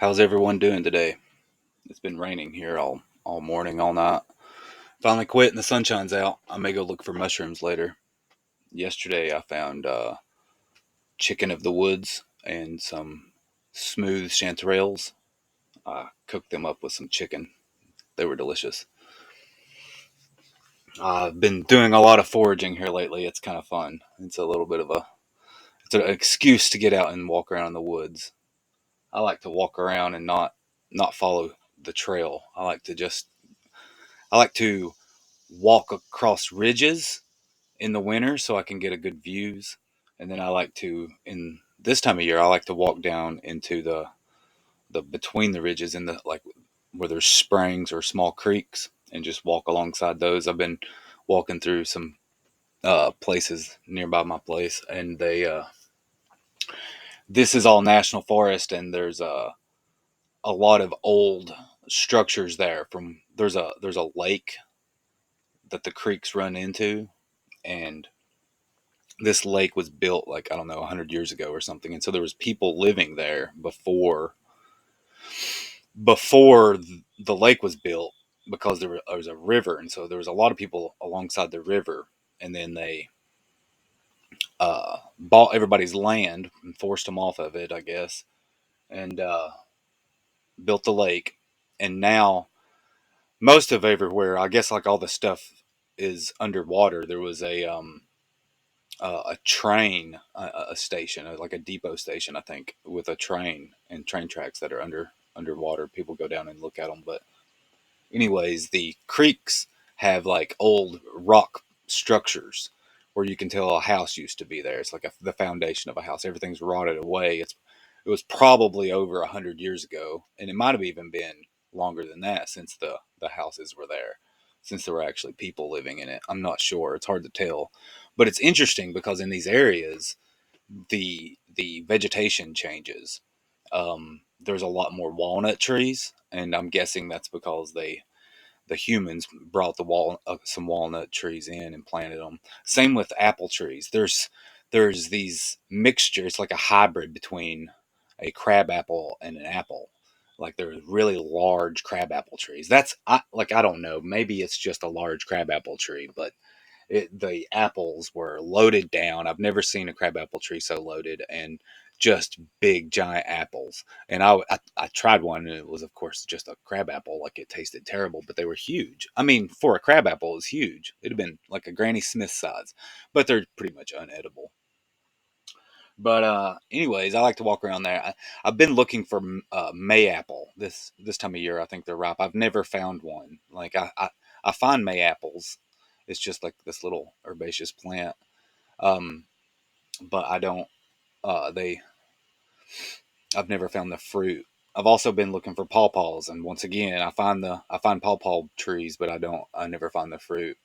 How's everyone doing today? It's been raining here all morning, all night. Finally quit and the sun shines out. I may go look for mushrooms later. Yesterday I found chicken of the woods and some smooth chanterelles. I cooked them up with some chicken. They were delicious. I've been doing a lot of foraging here lately. It's kind of fun. It's a little bit of it's an excuse to get out and walk around in the woods. I like to walk around and not follow the trail. I like to walk across ridges in the winter so I can get a good views. And then I like to in this time of year I like to walk down into the between the ridges in the like where there's springs or small creeks and just walk alongside those. I've been walking through some places nearby my place and they this is all national forest and there's a lot of old structures there from there's a lake that the creeks run into, and this lake was built like I don't know 100 years ago or something, and so there was people living there before the lake was built because there was a river, and so there was a lot of people alongside the river, and then they bought everybody's land and forced them off of it, I guess, and built the lake, and now most of everywhere, I guess, like all the stuff is underwater. There was a train, a station, like a depot station, I think, with a train and train tracks that are underwater. People go down and look at them. But anyways, the creeks have like old rock structures where you can tell a house used to be there. It's like the foundation of a house. Everything's rotted away. It was probably over 100 years ago, and it might have even been longer than that since the houses were there, since there were actually people living in it. I'm not sure. It's hard to tell, but it's interesting because in these areas, the vegetation changes. There's a lot more walnut trees, and I'm guessing that's because the humans brought some walnut trees in and planted them. Same with apple trees. There's these mixtures. It's like a hybrid between a crab apple and an apple. Like they're really large crab apple trees. I don't know. Maybe it's just a large crab apple tree, but the apples were loaded down. I've never seen a crabapple tree so loaded, and just big giant apples. And I tried one, and it was of course just a crab apple. Like it tasted terrible, but they were huge. I mean, for a crab apple, it was huge. It'd have been like a Granny Smith size, but they're pretty much unedible. But anyways, I like to walk around there. I've been looking for Mayapple this time of year. I think they're ripe. I've never found one. I find Mayapples. It's just like this little herbaceous plant. Um, but I don't. They. I've never found the fruit. I've also been looking for pawpaws, and once again, I find pawpaw trees, but I never find the fruit.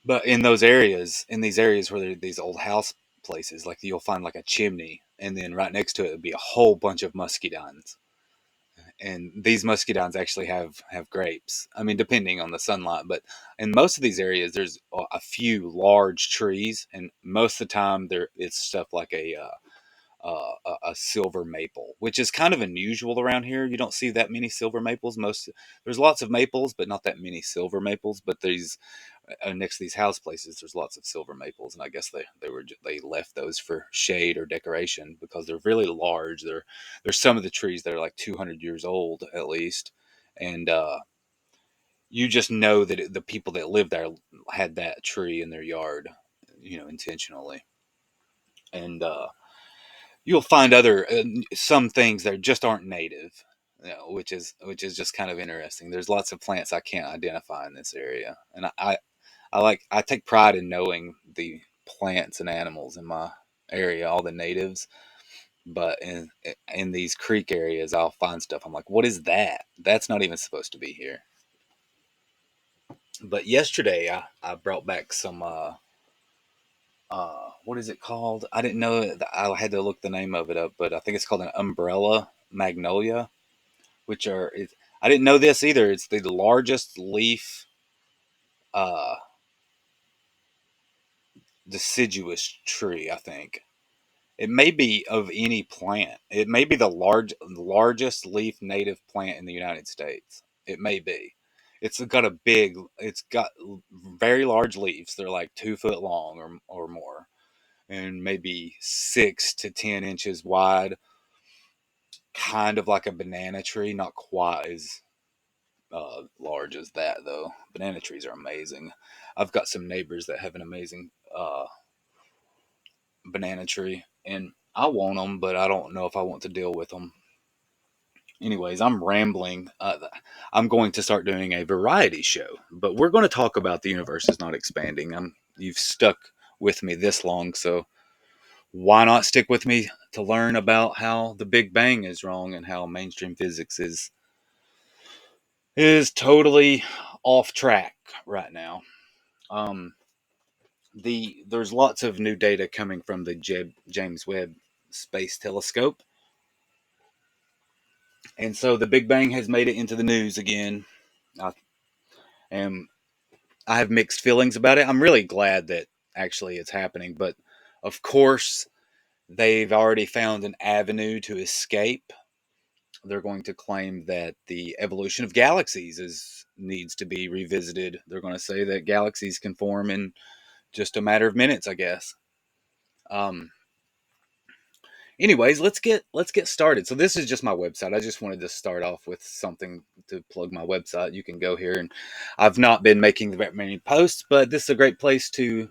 But in these areas where there are these old house places, like you'll find like a chimney, and then right next to it would be a whole bunch of muscadines. And these muscadines actually have grapes. I mean, depending on the sunlight, but in most of these areas, there's a few large trees, and most of the time, there it's stuff like a silver maple, which is kind of unusual around here. You don't see that many silver maples. There's lots of maples, but not that many silver maples. But these next to these house places, there's lots of silver maples, and I guess they left those for shade or decoration because they're really large. There's some of the trees that are like 200 years old at least, and you just know that the people that lived there had that tree in their yard, intentionally, and you'll find other some things that just aren't native, which is just kind of interesting. There's lots of plants I can't identify in this area, and I take pride in knowing the plants and animals in my area, all the natives. But in these creek areas, I'll find stuff. I'm like, what is that? That's not even supposed to be here. But yesterday, I brought back some. What is it called? I didn't know. I had to look the name of it up, but I think it's called an umbrella magnolia, which I didn't know this either. It's the largest leaf uh, deciduous tree, I think. It may be of any plant. It may be the largest leaf native plant in the United States. It may be. It's got very large leaves. They're like 2 foot long or more, and maybe 6 to 10 inches wide. Kind of like a banana tree, not quite as large as that though. Banana trees are amazing. I've got some neighbors that have an amazing banana tree, and I want them, but I don't know if I want to deal with them. Anyways, I'm rambling. I'm going to start doing a variety show, but we're going to talk about the universe is not expanding. You've stuck with me this long, so why not stick with me to learn about how the Big Bang is wrong and how mainstream physics is totally off track right now. Um, there's lots of new data coming from the James Webb Space Telescope, and so the Big Bang has made it into the news again. I am I have mixed feelings about it. I'm really glad that actually it's happening, but of course they've already found an avenue to escape. They're going to claim that the evolution of galaxies is needs to be revisited. They're going to say that galaxies can form in just a matter of minutes, I guess. Um, Anyways, let's get started. So this is just my website. I just wanted to start off with something to plug my website. You can go here, and I've not been making that many posts, but this is a great place to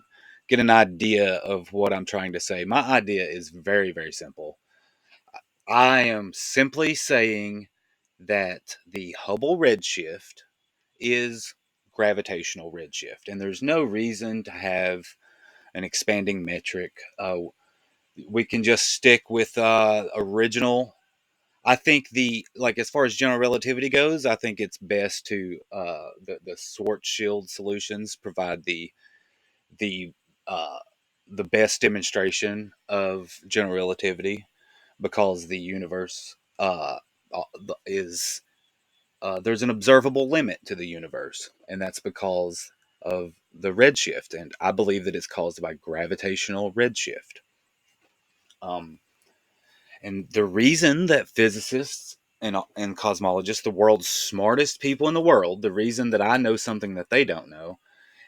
get an idea of what I'm trying to say. My idea is very, very simple. I am simply saying that the Hubble redshift is gravitational redshift, and there's no reason to have an expanding metric. We can just stick with original. I think the like as far as general relativity goes, I think it's best to the Schwarzschild solutions provide the uh, the best demonstration of general relativity because the universe is there's an observable limit to the universe, and that's because of the redshift, and I believe that it's caused by gravitational redshift. Um, And the reason that physicists and cosmologists, the world's smartest people in the world, the reason that I know something that they don't know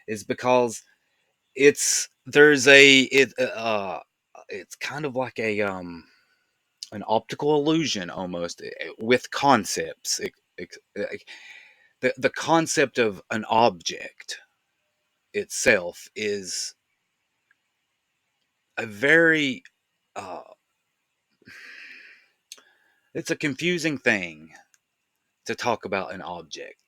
is because it's kind of like a an optical illusion almost with concepts. The concept of an object itself is a very uh, it's a confusing thing to talk about an object.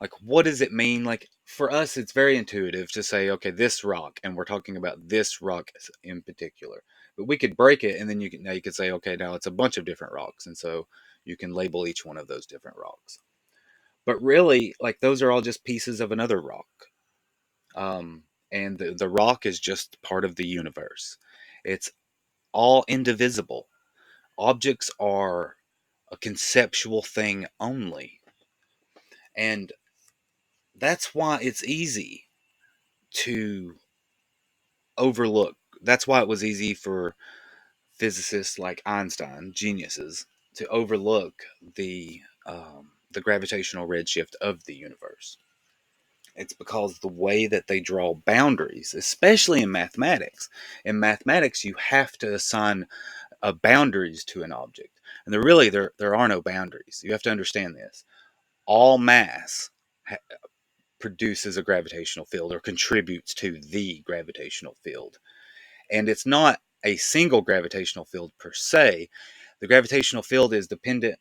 Like, what does it mean? Like, for us, it's very intuitive to say, okay, this rock, and we're talking about this rock in particular. But we could break it, and then now you could say, okay, now it's a bunch of different rocks, and so you can label each one of those different rocks. But really, like, those are all just pieces of another rock, and the rock is just part of the universe. It's all indivisible. Objects are a conceptual thing only, and that's why it's easy to overlook. That's why it was easy for physicists like Einstein, geniuses, to overlook the gravitational redshift of the universe. It's because the way that they draw boundaries, especially in mathematics. In mathematics, you have to assign boundaries to an object, and there are no boundaries. You have to understand this. All mass produces a gravitational field or contributes to the gravitational field. And it's not a single gravitational field per se. The gravitational field is dependent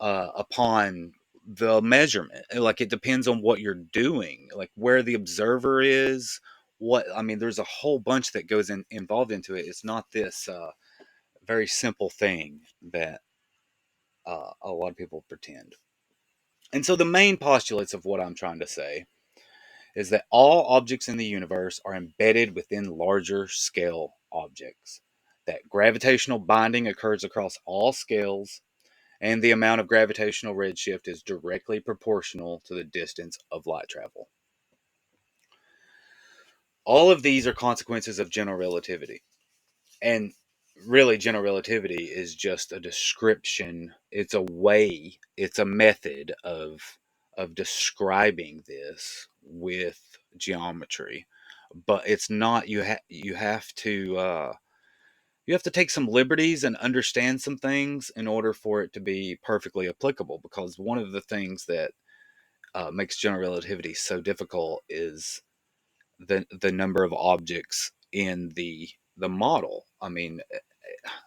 upon the measurement. Like it depends on what you're doing, like where the observer is. There's a whole bunch that goes involved into it. It's not this very simple thing that a lot of people pretend. And so the main postulates of what I'm trying to say is that all objects in the universe are embedded within larger scale objects, that gravitational binding occurs across all scales, and the amount of gravitational redshift is directly proportional to the distance of light travel. All of these are consequences of general relativity. And really, general relativity is just a description. It's a way, it's a method of describing this with geometry, but it's not. You have to take some liberties and understand some things in order for it to be perfectly applicable. Because one of the things that makes general relativity so difficult is the number of objects in the model. I mean,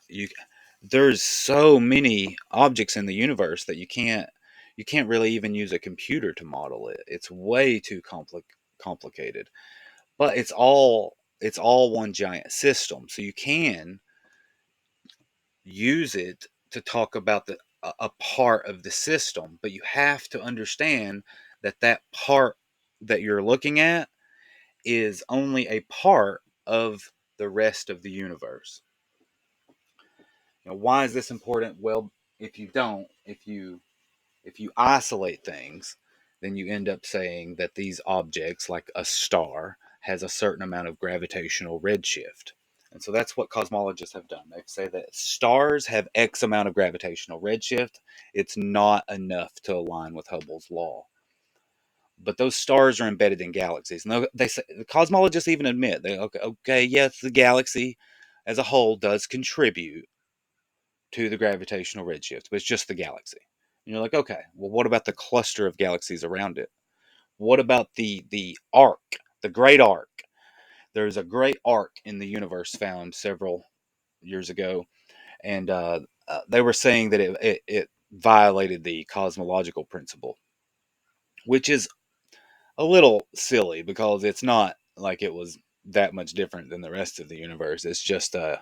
you there's so many objects in the universe that you can't really even use a computer to model it. It's way too complicated. But it's all one giant system. So you can use it to talk about a part of the system, but you have to understand that that part that you're looking at is only a part of the rest of the universe. Why is this important? Well, if you isolate things, then you end up saying that these objects, like a star, has a certain amount of gravitational redshift. And so that's what cosmologists have done. They say that stars have X amount of gravitational redshift. It's not enough to align with Hubble's law. But those stars are embedded in galaxies. And they say, the cosmologists even admit, okay, yes, the galaxy as a whole does contribute to the gravitational redshift, but it's just the galaxy. And you're like, okay, well, what about the cluster of galaxies around it? What about the arc, the great arc? There's a great arc in the universe found several years ago, and they were saying that it violated the cosmological principle, which is a little silly because it's not like it was that much different than the rest of the universe. It's just a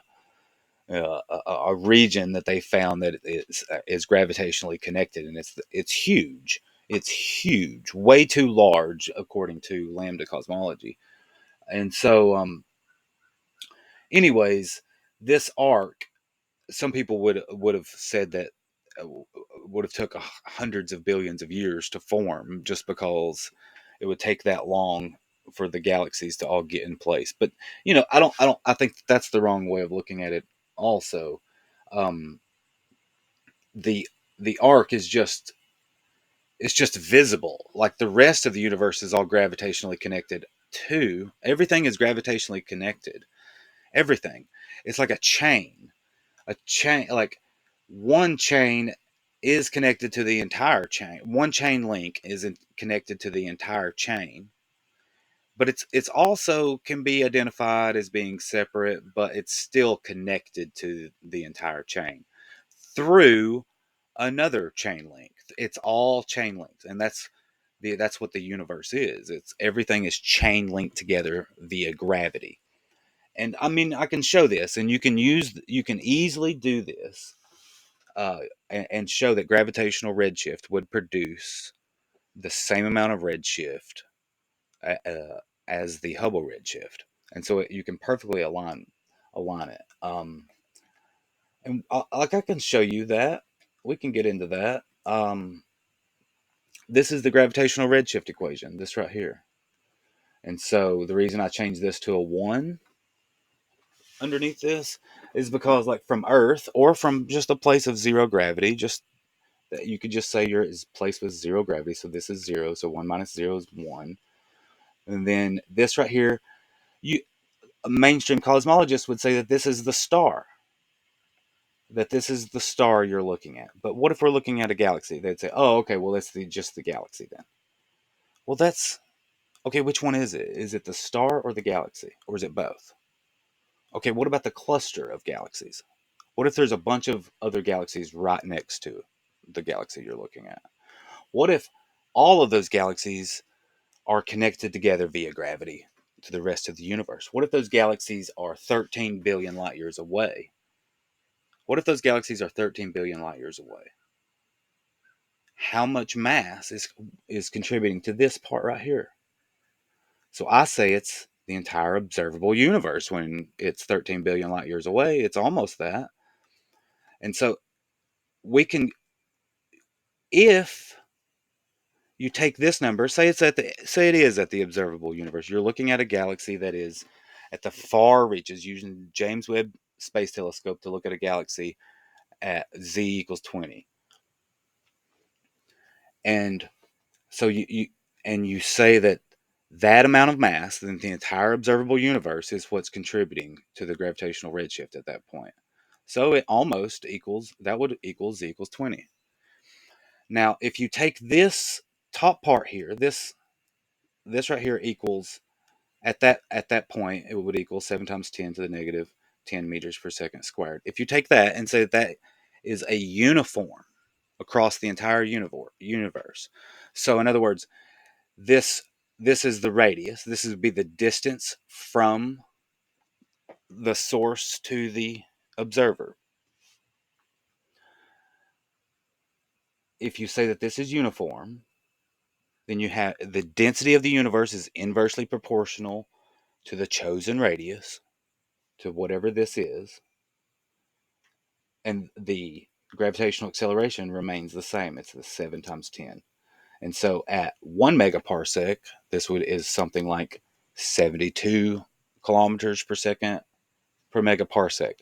region that they found that is gravitationally connected, and it's huge. It's huge, way too large according to lambda cosmology. And so, anyways, this arc, some people would have said that uh, would have took hundreds of billions of years to form, just because it would take that long for the galaxies to all get in place. But I think that's the wrong way of looking at it. Also, um, the the arc is just it's just visible. Like the rest of the universe is all gravitationally connected too. Everything is gravitationally connected. Everything. It's like a chain. A chain, like one chain is connected to the entire chain. One chain link is connected to the entire chain. But it's also can be identified as being separate, but it's still connected to the entire chain through another chain link. It's all chain links, and that's what the universe is. It's everything is chain linked together via gravity. And I mean, I can show this, and you can easily do this, uh, and show that gravitational redshift would produce the same amount of redshift as the Hubble redshift, and so you can perfectly align it. And like I can show you that. We can get into that. This is the gravitational redshift equation, this right here. And so the reason I changed this to a 1 underneath this is because, like, from Earth or from just a place of zero gravity, just that you could just say you're is place with zero gravity. So this is 0. So 1 minus 0 is 1. And then this right here, you a mainstream cosmologist would say that this is the star. That this is the star you're looking at. But what if we're looking at a galaxy? They'd say, oh, okay, well, that's just the galaxy then. Well, that's okay. Which one is it? Is it the star or the galaxy? Or is it both? Okay, what about the cluster of galaxies? What if there's a bunch of other galaxies right next to the galaxy you're looking at? What if all of those galaxies are connected together via gravity to the rest of the universe? What if those galaxies are 13 billion light years away? What if those galaxies are 13 billion light years away? How much mass is contributing to this part right here? So I say it's the entire observable universe. When it's 13 billion light years away, it's almost that. And so we can, if you take this number, say it is at the observable universe. You're looking at a galaxy that is at the far reaches using James Webb Space Telescope to look at a galaxy at z equals 20. And so you say that that amount of mass in the entire observable universe is what's contributing to the gravitational redshift at that point. So it almost equals, that would equal z equals 20. Now, if you take this top part here, this right here equals, at that point it would equal 7 times 10 to the negative 10 meters per second squared. If you take that and say that that is a uniform across the entire universe. So in other words, this this is the radius. This would be the distance from the source to the observer. If you say that this is uniform, then you have the density of the universe is inversely proportional to the chosen radius, to whatever this is, and the gravitational acceleration remains the same. It's the 7 times 10. And so at 1 megaparsec, this is something like 72 kilometers per second per megaparsec.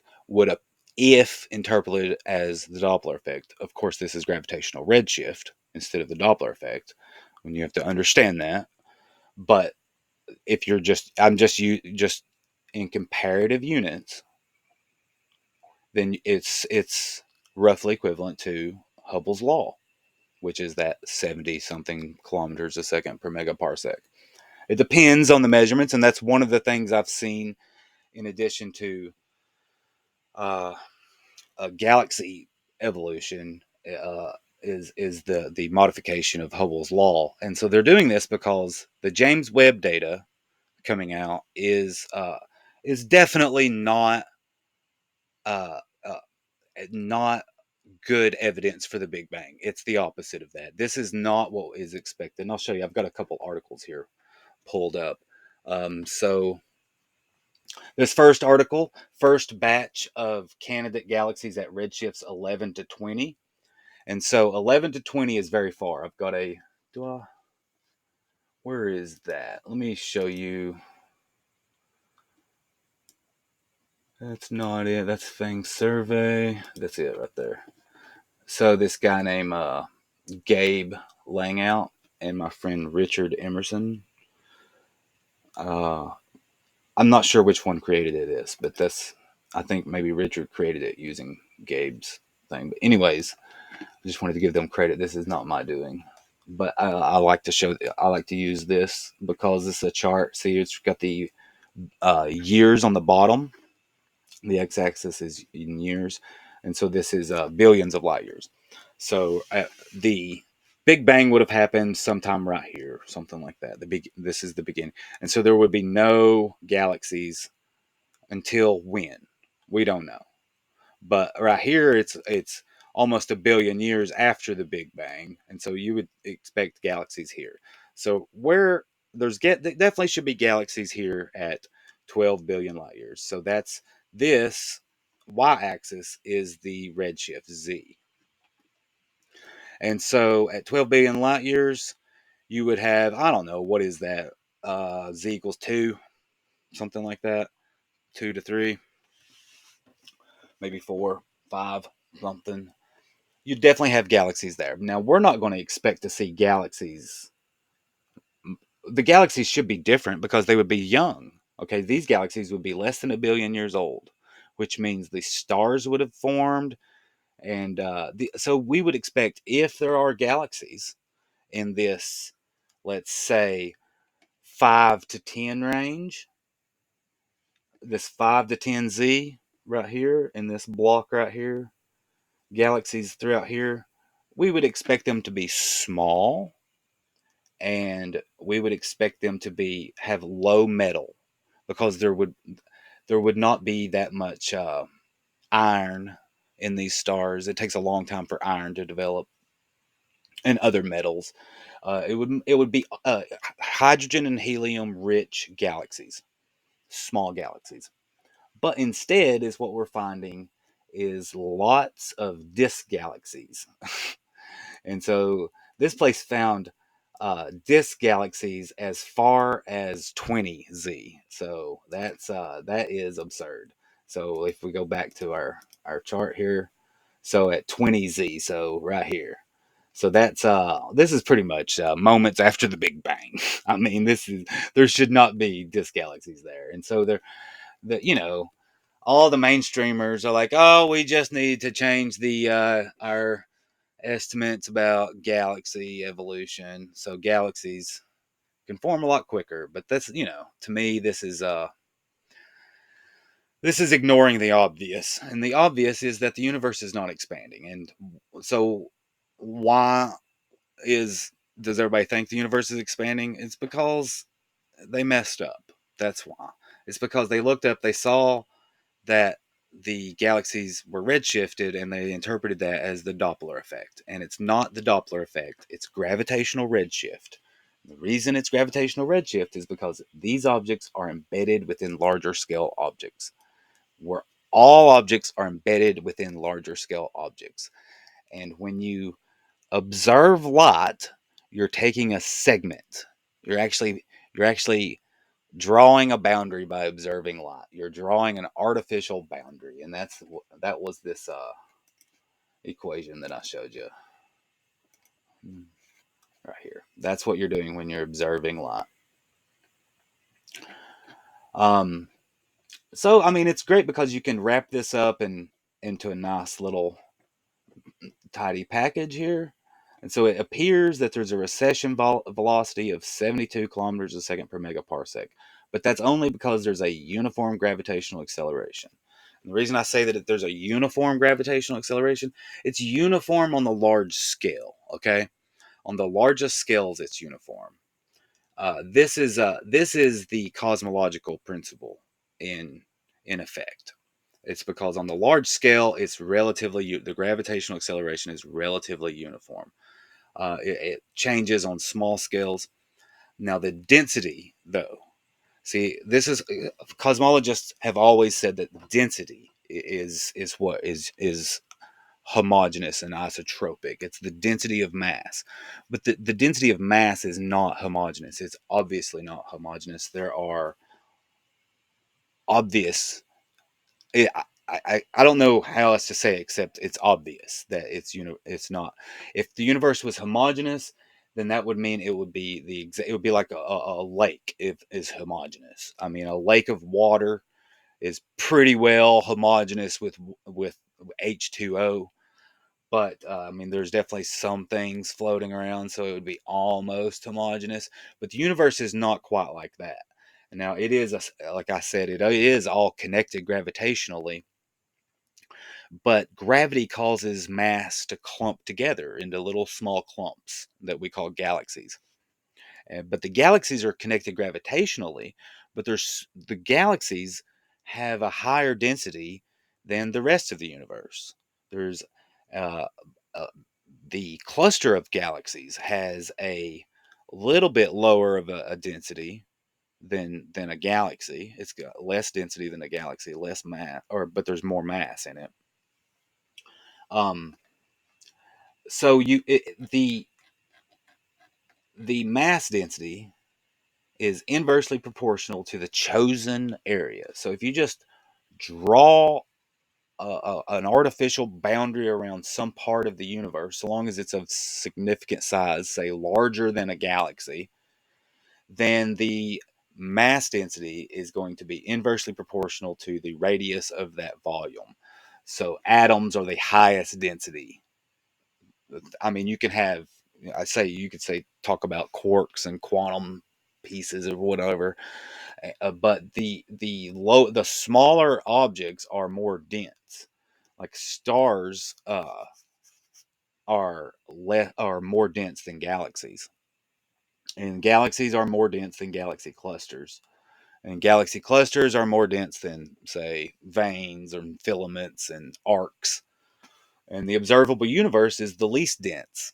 If interpreted as the Doppler effect. Of course, this is gravitational redshift instead of the Doppler effect, when you have to understand that. But if you're just in comparative units, then it's roughly equivalent to Hubble's law, which is that 70 something kilometers a second per megaparsec. It depends on the measurements, and that's one of the things I've seen in addition to uh, a galaxy evolution, is the modification of Hubble's law. And so they're doing this because the James Webb data coming out is definitely uh, uh, not good evidence for the Big Bang. It's the opposite of that. This is not what is expected. And I'll show you. I've got a couple articles here pulled up. So this first article, first batch of candidate galaxies at redshifts 11 to 20. And so 11 to 20 is very far. I've got a, where is that? Let me show you. That's not it. That's Fang Survey. That's it right there. So this guy named Gabe Langout and my friend Richard Emerson. Uh, I'm not sure which one created it, but I think maybe Richard created it using Gabe's thing. But anyways, I just wanted to give them credit. This is not my doing, but I like to show. I like to use this because this is a chart. See, it's got the years on the bottom. The x-axis is in years, and so this is billions of light years. So the Big Bang would have happened sometime right here, something like that. This is the beginning, and so there would be no galaxies until when? We don't know. But right here, it's almost a billion years after the Big Bang, and so you would expect galaxies here. So where definitely should be galaxies here at 12 billion light years. So that's this y-axis is the redshift z, and so at 12 billion light years, you would have, I don't know, what is that? Z equals 2, something like that, 2 to 3, maybe 4, 5, something. You definitely have galaxies there. Now, we're not going to expect to see galaxies. The galaxies should be different because they would be young. Okay, these galaxies would be less than a billion years old, which means the stars would have formed. And so we would expect, if there are galaxies in this, let's say, 5 to 10 range, this 5 to 10 Z right here, in this block right here, galaxies throughout here, we would expect them to be small, and we would expect them to have low metal, because there would not be that much iron in these stars. It takes a long time for iron to develop, and other metals. It would be hydrogen and helium rich galaxies, small galaxies. But instead, is what we're finding is lots of disk galaxies. And so this place found disk galaxies as far as 20Z. So that is absurd. So if we go back to our chart here, so at 20Z, so right here. So that's this is pretty much moments after the Big Bang. I mean, this is there should not be disk galaxies there, and so they're all the mainstreamers are like, oh, we just need to change the our estimates about galaxy evolution, so galaxies can form a lot quicker. But that's to me, this is ignoring the obvious, and the obvious is that the universe is not expanding. And so, why is does everybody think the universe is expanding? It's because they messed up. That's why. It's because they looked up, they saw that the galaxies were redshifted, and they interpreted that as the Doppler effect. And it's not the Doppler effect, it's gravitational redshift. The reason it's gravitational redshift is because these objects are embedded within larger scale objects, where all objects are embedded within larger scale objects. And when you observe light, you're taking a segment. You're actually drawing a boundary by observing light. You're drawing an artificial boundary, and that was this equation that I showed you right here. That's what you're doing when you're observing light. Um, so I mean, it's great because you can wrap this up into a nice little tidy package here. And so it appears that there's a recession velocity of 72 kilometers a second per megaparsec. But that's only because there's a uniform gravitational acceleration. And the reason I say that there's a uniform gravitational acceleration, it's uniform on the large scale, okay? On the largest scales, it's uniform. This is the cosmological principle in effect. It's because on the large scale, the gravitational acceleration is relatively uniform. It changes on small scales. Now the density, though, see, this is cosmologists have always said that density is what is homogeneous and isotropic. It's the density of mass, but the density of mass is not homogeneous. It's obviously not homogeneous. There are obvious I don't know how else to say it except it's obvious that it's not. If the universe was homogeneous, then that would mean it would be like a lake if is homogeneous. I mean, a lake of water is pretty well homogeneous with H2O, but I mean, there's definitely some things floating around, so it would be almost homogeneous. But the universe is not quite like that. Now, like I said, it is all connected gravitationally, but gravity causes mass to clump together into little small clumps that we call galaxies. But the galaxies are connected gravitationally, but the galaxies have a higher density than the rest of the universe. There's uh, uh, the cluster of galaxies has a little bit lower of a density than a galaxy. It's got less density than a galaxy, less mass, but there's more mass in it. Um, so the mass density is inversely proportional to the chosen area. So if you just draw an artificial boundary around some part of the universe, so long as it's of significant size, say larger than a galaxy, then the mass density is going to be inversely proportional to the radius of that volume. So atoms are the highest density. I mean, you could say talk about quarks and quantum pieces or whatever, but the smaller objects are more dense. Like stars are more dense than galaxies, and galaxies are more dense than galaxy clusters, and galaxy clusters are more dense than, say, veins or filaments and arcs. And the observable universe is the least dense.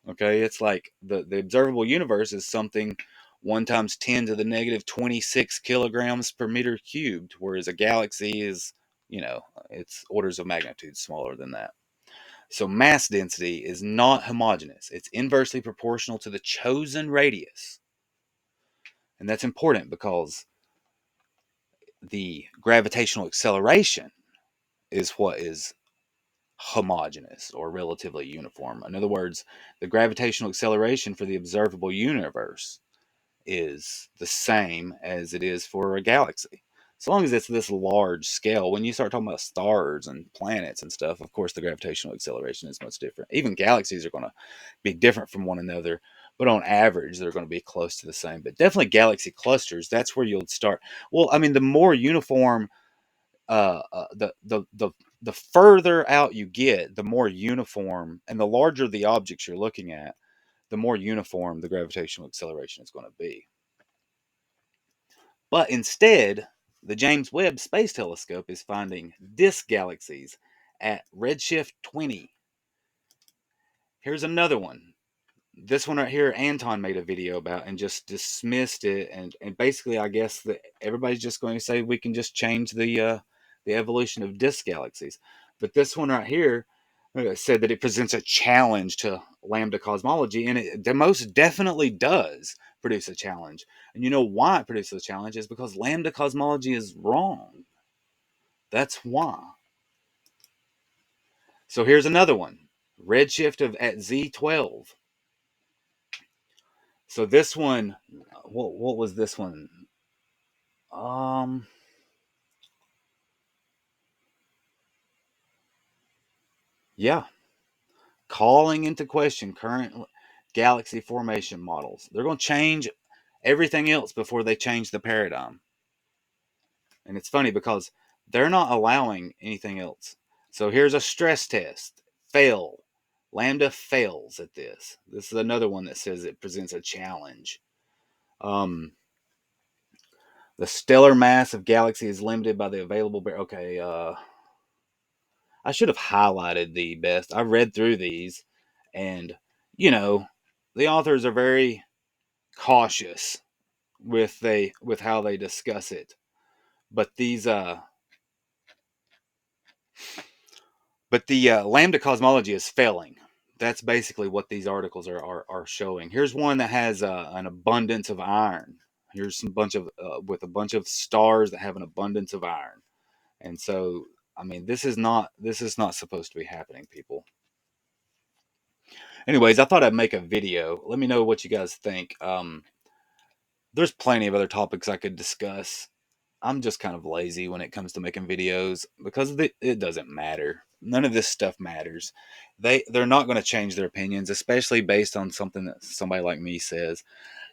Okay, it's like the observable universe is something 1 times 10 to the negative 26 kilograms per meter cubed, whereas a galaxy is, it's orders of magnitude smaller than that. So mass density is not homogeneous. It's inversely proportional to the chosen radius. And that's important because the gravitational acceleration is what is homogeneous or relatively uniform. In other words, the gravitational acceleration for the observable universe is the same as it is for a galaxy. So long as it's this large scale, when you start talking about stars and planets and stuff, of course, the gravitational acceleration is much different. Even galaxies are going to be different from one another, but on average, they're going to be close to the same. But definitely galaxy clusters, that's where you'll start. Well, I mean, the more uniform, the further out you get, the more uniform and the larger the objects you're looking at, the more uniform the gravitational acceleration is going to be. But instead, the James Webb Space Telescope is finding disk galaxies at redshift 20. Here's another one. This one right here, Anton made a video about and just dismissed it. And basically, I guess that everybody's just going to say we can just change the evolution of disk galaxies. But this one right here said that it presents a challenge to lambda cosmology, and it most definitely does produce a challenge. And you know why it produces a challenge is because lambda cosmology is wrong. That's why. So here's another one. Redshift of at Z12. So this one, what was this one? Um, yeah, calling into question current galaxy formation models. They're going to change everything else before they change the paradigm. And it's funny because they're not allowing anything else. So here's a stress test. Fail. Lambda fails at this. This is another one that says it presents a challenge. Um, the stellar mass of galaxy is limited by the available. Okay, I should have highlighted the best. I read through these, and you know, the authors are very cautious with how they discuss it. But these but the lambda cosmology is failing. That's basically what these articles are showing. Here's one that has an abundance of iron. Here's some bunch of with a bunch of stars that have an abundance of iron, and so I mean this is not supposed to be happening, people. Anyways, I thought I'd make a video. Let me know what you guys think. There's plenty of other topics I could discuss. I'm just kind of lazy when it comes to making videos because it doesn't matter. None of this stuff matters. They're not going to change their opinions, especially based on something that somebody like me says.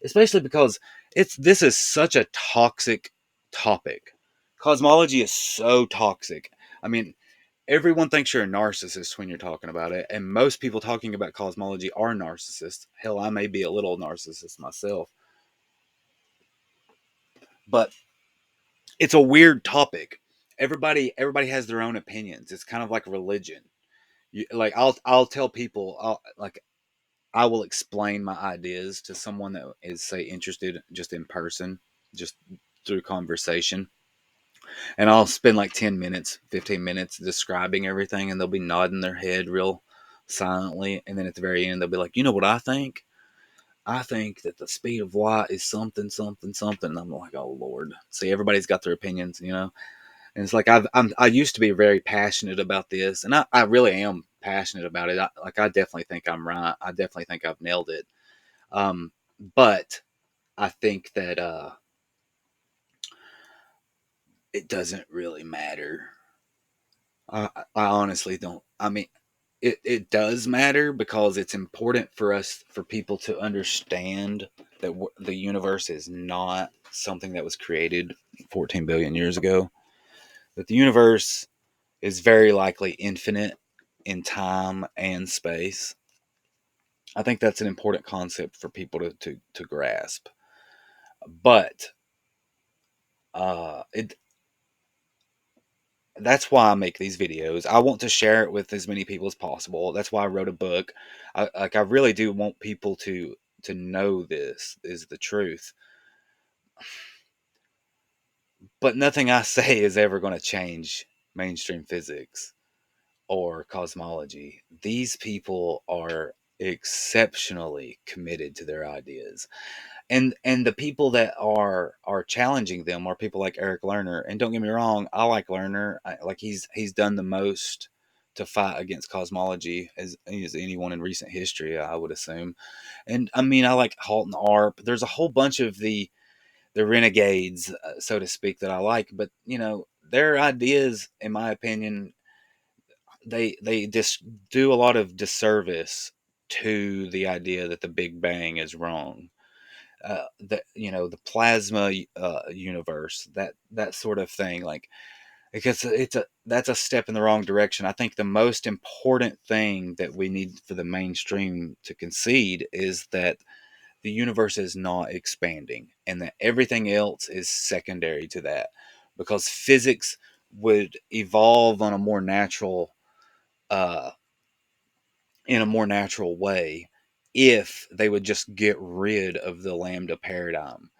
Especially because this is such a toxic topic. Cosmology is so toxic. I mean, everyone thinks you're a narcissist when you're talking about it, and most people talking about cosmology are narcissists. Hell, I may be a little narcissist myself, but it's a weird topic. Everybody has their own opinions. It's kind of like religion. Like I'll tell people I will explain my ideas to someone that is say interested just in person, just through conversation, and I'll spend like 10 minutes, 15 minutes describing everything, and they'll be nodding their head real silently, and then at the very end they'll be like, you know what I think? I think that the speed of light is something, something, something. And I'm like, oh Lord. See, everybody's got their opinions, And it's like I used to be very passionate about this, and I really am passionate about it. I definitely think I'm right. I definitely think I've nailed it. But I think that it doesn't really matter. I honestly don't. I mean, it does matter because it's important for people to understand that the universe is not something that was created 14 billion years ago. That the universe is very likely infinite in time and space. I think that's an important concept for people to grasp. But it that's why I make these videos. I want to share it with as many people as possible. That's why I wrote a book. I really do want people to know this is the truth. But nothing I say is ever going to change mainstream physics or cosmology. These people are exceptionally committed to their ideas. and the people that are challenging them are people like Eric Lerner. And don't get me wrong, I like Lerner. Like he's done the most to fight against cosmology as anyone in recent history, I would assume. And I mean, I like Halton Arp. There's a whole bunch of the renegades, so to speak, that I like. But their ideas, in my opinion, they just do a lot of disservice to the idea that the Big Bang is wrong. The plasma universe, that sort of thing, like, because that's a step in the wrong direction. I think the most important thing that we need for the mainstream to concede is that the universe is not expanding and that everything else is secondary to that, because physics would evolve on a more natural uh, in a more natural way if they would just get rid of the lambda paradigm.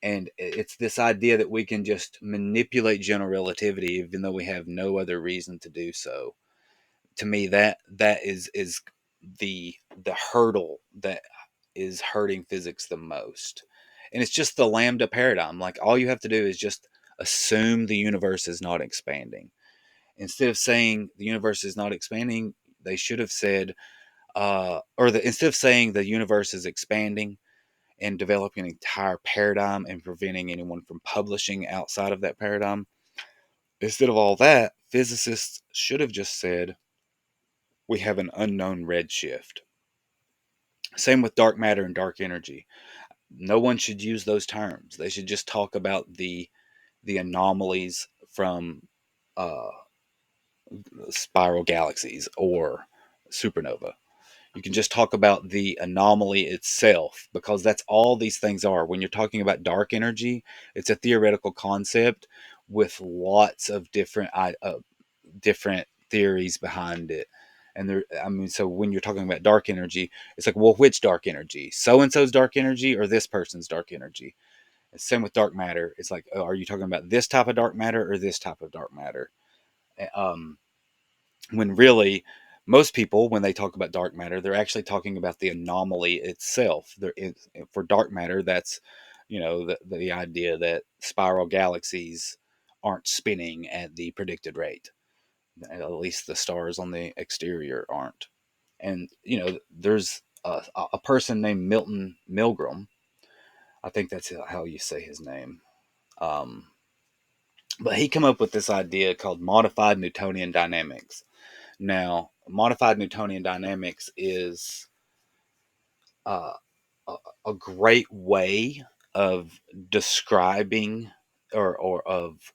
And it's this idea that we can just manipulate general relativity even though we have no other reason to do so. To me, that is the hurdle that is hurting physics the most. And it's just the lambda paradigm. Like, all you have to do is just assume the universe is not expanding. Instead of saying the universe is not expanding, they should have said, instead of saying the universe is expanding and developing an entire paradigm and preventing anyone from publishing outside of that paradigm, instead of all that, physicists should have just said, we have an unknown redshift. Same with dark matter and dark energy. No one should use those terms. They should just talk about the anomalies from uh, spiral galaxies or supernova. You can just talk about the anomaly itself, because that's all these things are. When you're talking about dark energy, it's a theoretical concept with lots of different theories behind it. And so when you're talking about dark energy, it's like, well, which dark energy? So and so's dark energy or this person's dark energy? Same with dark matter. It's like, oh, are you talking about this type of dark matter or this type of dark matter? Um, when really, most people, when they talk about dark matter, they're actually talking about the anomaly itself. For dark matter, that's the idea that spiral galaxies aren't spinning at the predicted rate. At least the stars on the exterior aren't. And there's a person named Milton Milgram. I think that's how you say his name. Um, but he came up with this idea called modified Newtonian dynamics. Now, modified Newtonian dynamics is uh, a great way of describing, or of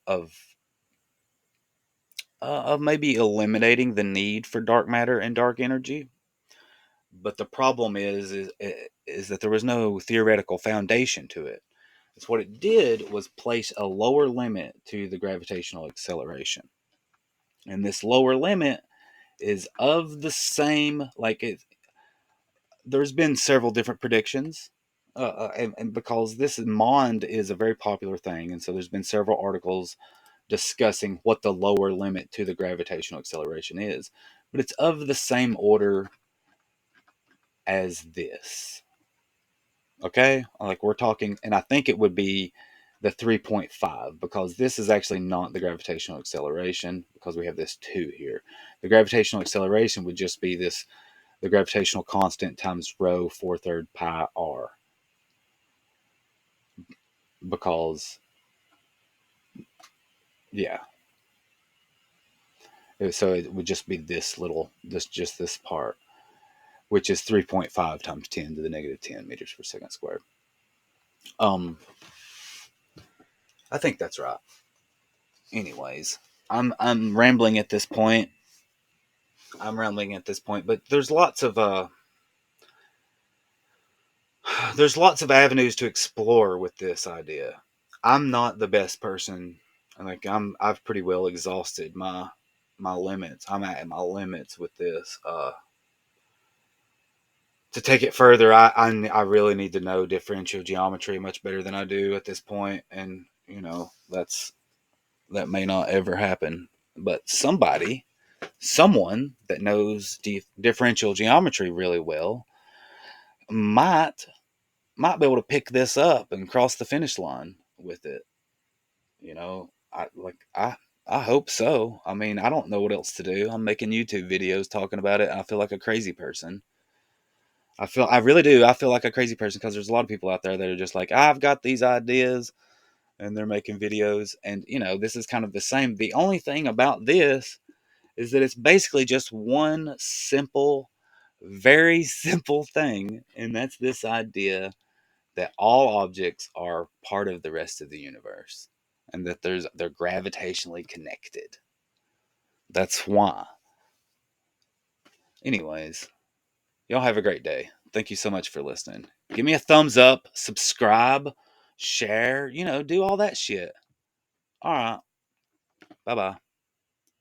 maybe eliminating the need for dark matter and dark energy. But the problem is that there was no theoretical foundation to it. It's what it did was place a lower limit to the gravitational acceleration, and this lower limit is of the same, like, there's been several different predictions, and because this MOND is a very popular thing, and so there's been several articles discussing what the lower limit to the gravitational acceleration is, but it's of the same order as this. Okay, like, we're talking, and I think it would be the 3.5, because this is actually not the gravitational acceleration, because we have this 2 here. The gravitational acceleration would just be the gravitational constant times rho 4/3 pi r, because, yeah, so it would just be this part, which is 3.5 times 10 to the negative 10 meters per second squared. I think that's right. Anyways, I'm rambling at this point. But there's lots of avenues to explore with this idea. I'm not the best person. Like, I've pretty well exhausted my limits. I'm at my limits with this. To take it further, I really need to know differential geometry much better than I do at this point, and that may not ever happen. But someone that knows differential geometry really well might might be able to pick this up and cross the finish line with it. You know, I hope so. I mean, I don't know what else to do. I'm making YouTube videos talking about it. I feel like a crazy person. I really do. I feel like a crazy person because there's a lot of people out there that are just like, I've got these ideas, and they're making videos. And, this is kind of the same. The only thing about this is that it's basically just one simple, very simple thing. And that's this idea that all objects are part of the rest of the universe and that they're gravitationally connected. That's why. Anyways, y'all have a great day. Thank you so much for listening. Give me a thumbs up, subscribe, share, do all that shit. All right. Bye bye.